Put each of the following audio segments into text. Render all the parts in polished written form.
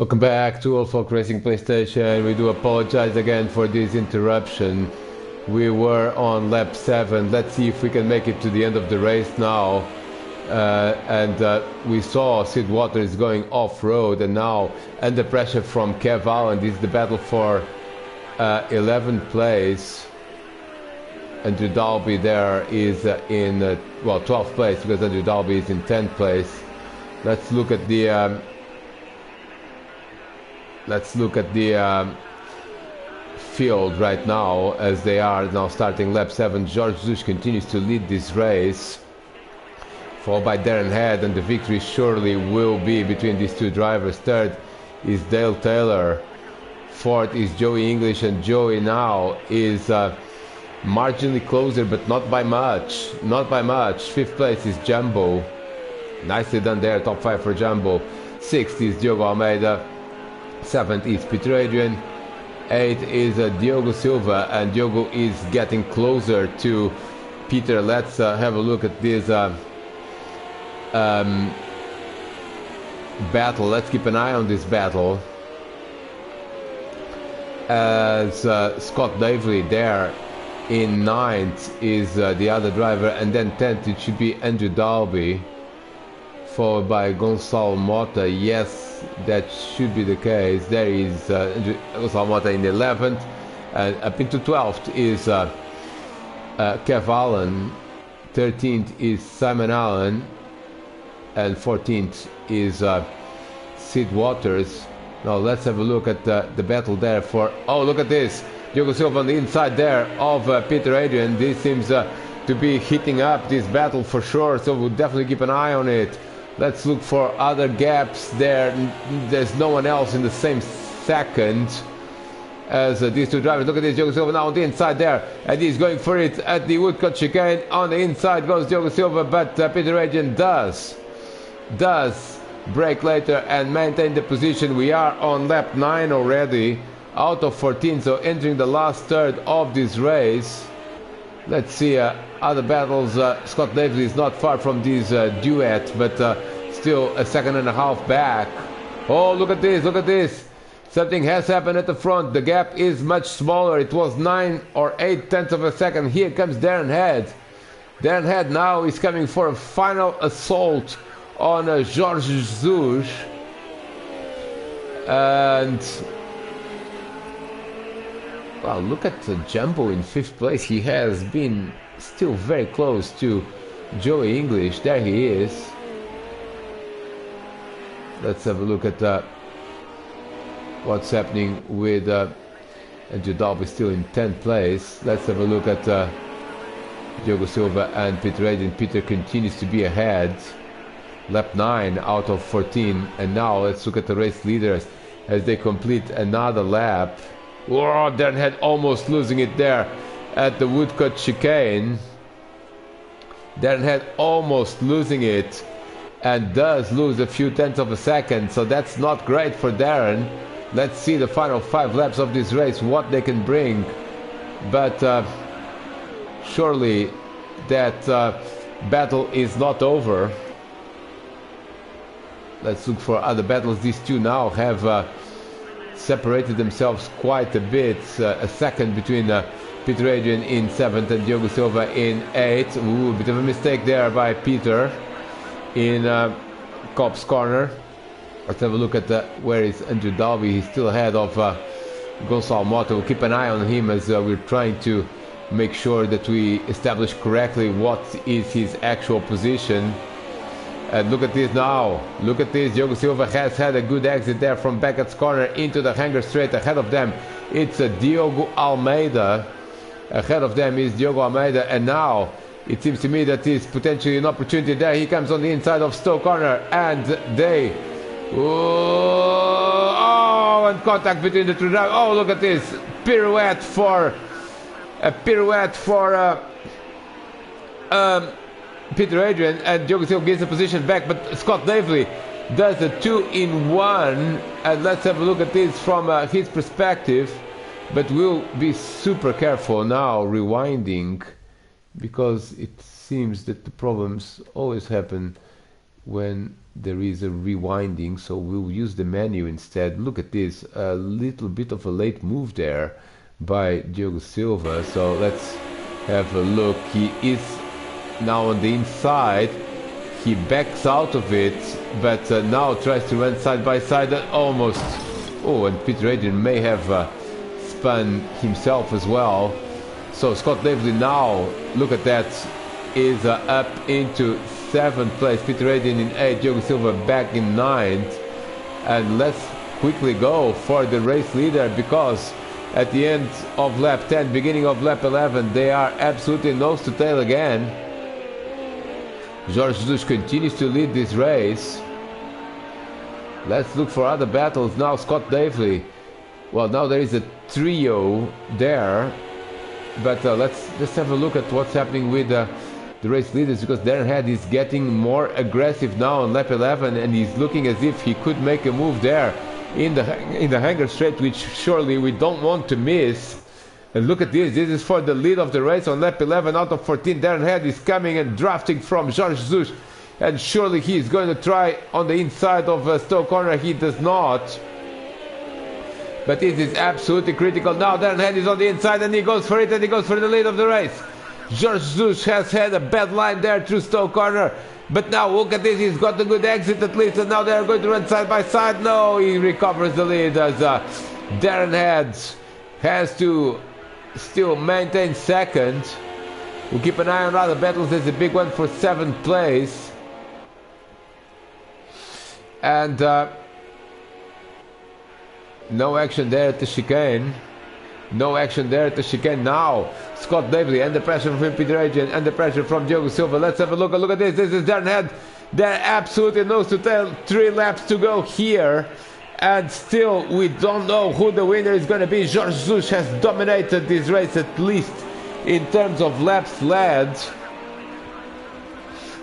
Welcome back to All Folk Racing PlayStation. We do apologize again for this interruption. We were on lap 7. Let's see if we can make it to the end of the race now. We saw Sid Waters going off-road, and now under pressure from Kev Allen. This is the battle for 11th place. Andrew Dalby there is in 12th place, because Andrew Dalby is in 10th place. Let's look at the field right now, as they are now starting lap 7. George Zush continues to lead this race, followed by Darren Head, and the victory surely will be between these two drivers. Third is Dale Taylor. Fourth is Joey English, and Joey now is marginally closer, but not by much. Fifth place is Jumbo. Nicely done there, top 5 for Jumbo. Sixth is Diogo Almeida. 7th is Peter Adrian. 8th is Diogo Silva, and Diogo is getting closer to Peter. Let's have a look at this battle. Let's keep an eye on this battle, as Scott Davely there in 9th is the other driver, and then 10th it should be Andrew Dalby, followed by Gonçalo Mota. Yes, that should be the case. There is Gonçalo Mota in 11th, and up into 12th is Kev Allen. 13th is Simon Allen, and 14th is Sid Waters. Now let's have a look at the battle there for... Oh, look at this! Diogo Silva on the inside there of Peter Adrian. This seems to be heating up this battle for sure, so we'll definitely keep an eye on it. Let's look for other gaps there. There's no one else in the same second as these two drivers. Look at this, Diogo Silva now on the inside there, and he's going for it at the Woodcut chicane. On the inside goes Diogo Silva, but Peter Adrian does break later and maintain the position. We are on lap 9 already, out of 14, so entering the last third of this race. Let's see other battles. Scott Davis is not far from this duet, but still a second and a half back. Oh, look at this. Something has happened at the front. The gap is much smaller. It was 9 or 8 tenths of a second. Here comes Darren Head. Darren Head now is coming for a final assault on Jorge Jesus. And well, look at Jumbo in 5th place. He has been still very close to Joey English. There he is. Let's have a look at what's happening with Andrew Dalby still in 10th place. Let's have a look at Diogo Silva and Peter Adrian. Peter continues to be ahead. Lap 9 out of 14. And now let's look at the race leaders as they complete another lap. Whoa, Darren Head almost losing it there at the Woodcut chicane. Darren Head almost losing it, and does lose a few tenths of a second, so that's not great for Darren. Let's see the final 5 laps of this race, what they can bring. But surely that battle is not over. Let's look for other battles. These two now have separated themselves quite a bit. A second between Peter Adrian in 7th and Diogo Silva in 8th. Ooh, bit of a mistake there by Peter in Cobb's corner. Let's have a look at where is Andrew Dalby. He's still ahead of Gonçalo Mota. We'll keep an eye on him as we're trying to make sure that we establish correctly what is his actual position. And look at this now. Look at this. Diogo Silva has had a good exit there from Beckett's corner into the hanger straight. Ahead of them, it's Diogo Almeida. Ahead of them is Diogo Almeida. And now, it seems to me that is potentially an opportunity there. He comes on the inside of Stowe corner. And they... Oh, and contact between the two drivers. Oh, look at this. Pirouette for Peter Adrian, and Diogo Silva gets the position back, but Scott Davely does a 2-in-1, and let's have a look at this from his perspective. But we'll be super careful now rewinding, because it seems that the problems always happen when there is a rewinding, so we'll use the menu instead. Look at this, a little bit of a late move there by Diogo Silva. So let's have a look. He is now on the inside. He backs out of it, but now tries to run side by side. Almost. Oh, and Peter Adrian may have spun himself as well. So Scott Davely now, look at that, is up into 7th place. Peter Adrian in 8th, Diogo Silva back in 9th. And let's quickly go for the race leader, because at the end of lap 10, beginning of lap 11, they are absolutely nose to tail again. Jorge Jesus continues to lead this race. Let's look for other battles now. Scott Davely. Well, now there is a trio there, but let's have a look at what's happening with the race leaders, because Darren Head is getting more aggressive now on lap 11, and he's looking as if he could make a move there in the hanger straight, which surely we don't want to miss. And look at this. This is for the lead of the race on lap 11 out of 14. Darren Head is coming and drafting from Jorge Jesus, and surely he is going to try on the inside of Stowe Corner. He does not. But this is absolutely critical. Now Darren Head is on the inside, and he goes for it, and he goes for the lead of the race. Jorge Jesus has had a bad line there through Stowe Corner. But now look at this. He's got a good exit at least, and now they're going to run side by side. No, he recovers the lead as Darren Head has to still maintain 2nd. We'll keep an eye on other battles. There's a big one for 7th place. And no action there at the chicane. No action there at the chicane now. Scott Davely, under pressure from Peter Adrian, under pressure from Diogo Silva. Let's have a look. Look at this. This is Darren Head. They're absolutely nose to tail. 3 laps to go here. And still, we don't know who the winner is going to be. Jorge Jesus has dominated this race, at least in terms of laps led.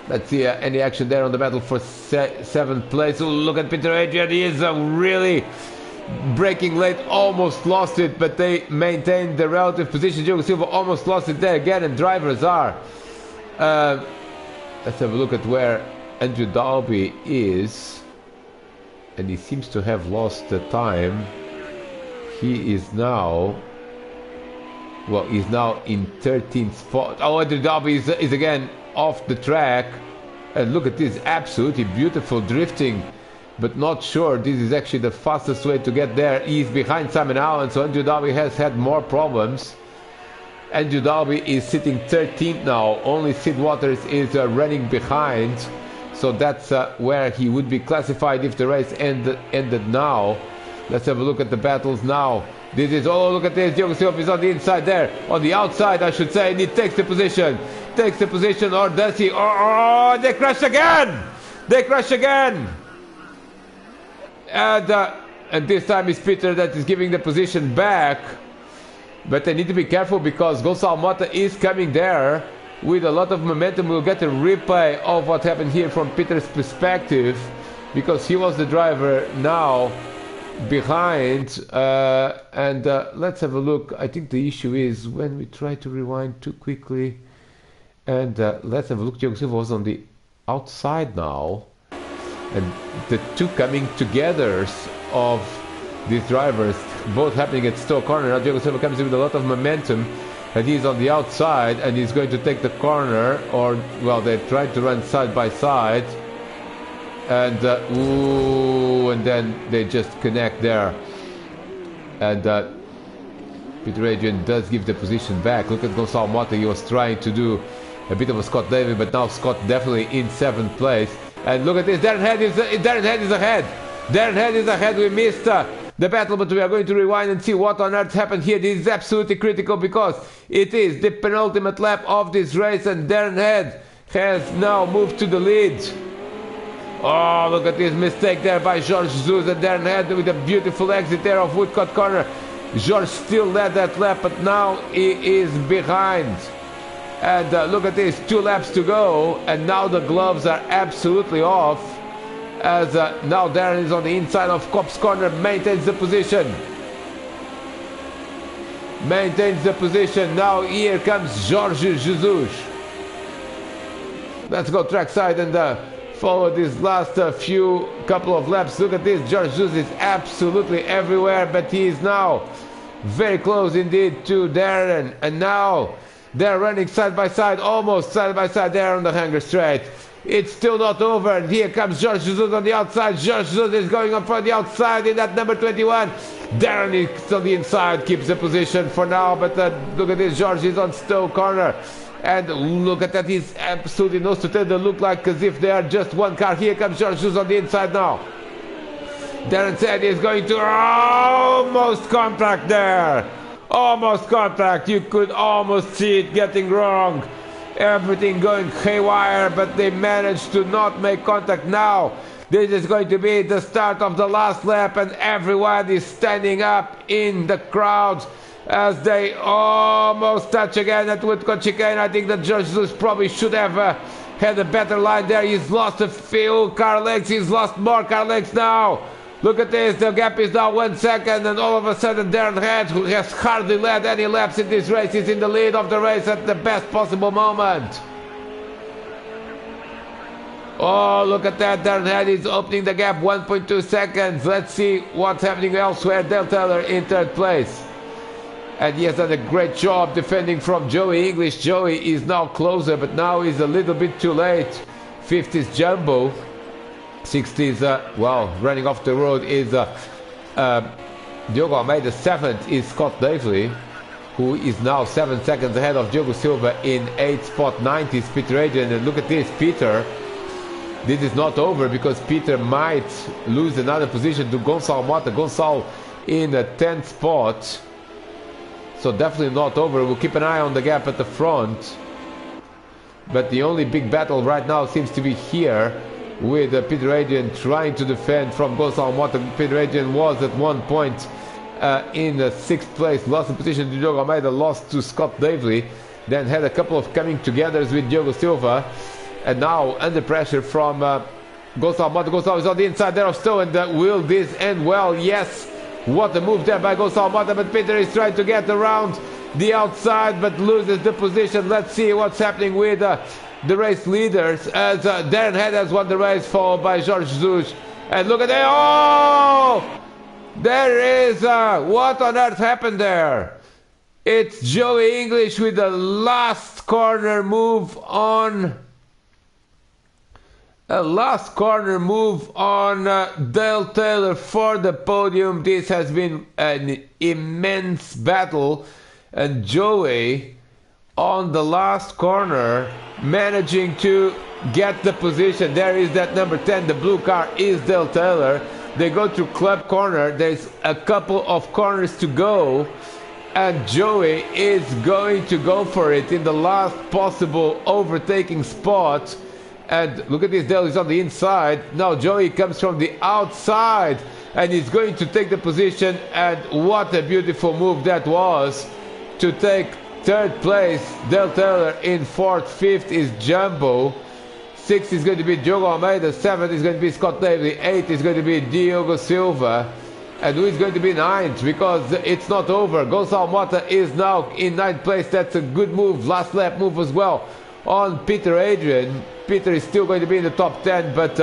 Let's see any action there on the battle for 7th place. Oh, look at Peter Adrian. He is really breaking late, almost lost it, but they maintained the relative position. Diogo Silva almost lost it there again, and drivers are. Let's have a look at where Andrew Dalby is, and he seems to have lost the time. He is now, well, he's now in 13th spot. Oh, Andrew Dalby is again off the track, and look at this, absolutely beautiful drifting. But not sure this is actually the fastest way to get there. He's behind Simon Allen, so Andrew Dalby has had more problems. Andrew Dalby is sitting 13th now. Only Sid Waters is running behind. So that's where he would be classified if the race ended now. Let's have a look at the battles now. This is, oh, look at this. Diogo Silva is on the inside there. On the outside, I should say. And he takes the position. Takes the position, or does he? Oh, they crash again! They crash again! And this time it's Peter that is giving the position back. But they need to be careful, because Gonçalo Mota is coming there with a lot of momentum. We'll get a replay of what happened here from Peter's perspective, because he was the driver now behind. Let's have a look. I think the issue is when we try to rewind too quickly. And let's have a look. Diogo Silva was on the outside now. And the two coming together of these drivers, both happening at Stowe Corner. Now Diogo Silva comes in with a lot of momentum, and he's on the outside, and he's going to take the corner, or, well, they tried to run side by side, and and then they just connect there. And Peter Adrian does give the position back. Look at Gonçalo Mota. He was trying to do a bit of a Scott Davey, but now Scott definitely in 7th place. And look at this, Darren Head is ahead. Darren Head is ahead. We missed the battle, but we are going to rewind and see what on earth happened here. This is absolutely critical, because it is the penultimate lap of this race, and Darren Head has now moved to the lead. Oh, look at this mistake there by Jorge Jesus, and Darren Head with a beautiful exit there of Woodcote Corner. Jorge still led that lap, but now he is behind. And look at this, 2 laps to go, and now the gloves are absolutely off, as now Darren is on the inside of Copse Corner, maintains the position. Maintains the position. Now here comes Jorge Jesus. Let's go trackside and follow this last few couple of laps. Look at this, George Zeus is absolutely everywhere, but he is now very close indeed to Darren, and now they're running side by side, almost side by side there on the Hanger Straight. It's still not over, and here comes George Jesus on the outside. George Jesus is going up for the outside in that number 21. Darren is on the inside, keeps the position for now, but look at this, George is on Stowe corner. And look at that, he's absolutely nose to tail. They look like as if they are just one car. Here comes George Jesus on the inside now. Darren said he's going to almost contact there. Almost contact. You could almost see it getting wrong. Everything going haywire, but they managed to not make contact now. This is going to be the start of the last lap, and everyone is standing up in the crowd as they almost touch again at Woodcote chicane. I think that George Jesus probably should have had a better line there. He's lost a few car lengths. He's lost more car lengths now. Look at this, the gap is now 1 second, and all of a sudden Darren Head, who has hardly led any laps in this race, is in the lead of the race at the best possible moment. Oh, look at that, Darren Head is opening the gap, 1.2 seconds. Let's see what's happening elsewhere. Dale Taylor in third place. And he has done a great job defending from Joey English. Joey is now closer, but now he's a little bit too late. Fifth is Jumbo. 60s, well, running off the road is Diogo Almeida. 7th is Scott Davely, who is now 7 seconds ahead of Diogo Silva in 8th spot. 9th is Peter Adrian, and look at this, Peter. This is not over because Peter might lose another position to Gonçalo Mota. Gonçalo in the 10th spot, so definitely not over. We'll keep an eye on the gap at the front, but the only big battle right now seems to be here, with Peter Adrian trying to defend from Gonçalo Mota. Peter Adrian was at one point in 6th place, lost the position to Diogo Almeida, lost to Scott Davely, then had a couple of coming togethers with Diogo Silva, and now under pressure from Gonçalo Mota. Gonçalo is on the inside there of Stowe, and will this end well? Yes, what a move there by Gonçalo Mota, but Peter is trying to get around the outside but loses the position. Let's see what's happening with the race leaders, as Darren Head has won the race, followed by George Jesus. And look at that, oh! There is, what on earth happened there? It's Joey English with the last corner move on, a last corner move on Dale Taylor for the podium. This has been an immense battle, and Joey on the last corner managing to get the position. There is that number 10, the blue car is Dale Taylor. They go through club corner, there's a couple of corners to go, and Joey is going to go for it in the last possible overtaking spot. And look at this, Dale is on the inside. Now Joey comes from the outside and he's going to take the position, and what a beautiful move that was to take 3rd place, Dale Taylor in 4th. 5th is Jumbo. 6th is going to be Diogo Almeida. 7th is going to be Scott Davely. 8th is going to be Diogo Silva. And who is going to be 9th? Because it's not over. Gonçalo Mota is now in 9th place. That's a good move. Last lap move as well on Peter Adrian. Peter is still going to be in the top 10, but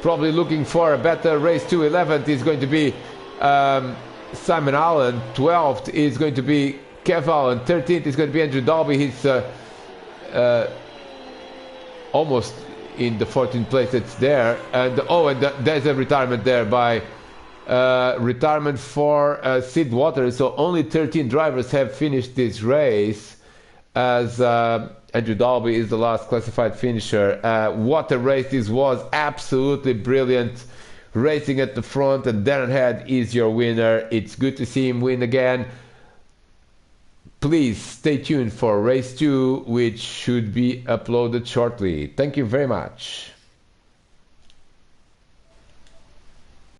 probably looking for a better race to 11th is going to be Simon Allen. 12th is going to be Kev Allen. 13th is going to be Andrew Dalby. He's almost in the 14th place. It's there. And there's a retirement there by retirement for Sid Waters. So only 13 drivers have finished this race, as Andrew Dalby is the last classified finisher. What a race this was. Absolutely brilliant racing at the front, and Darren Head is your winner. It's good to see him win again. Please stay tuned for race 2, which should be uploaded shortly. Thank you very much.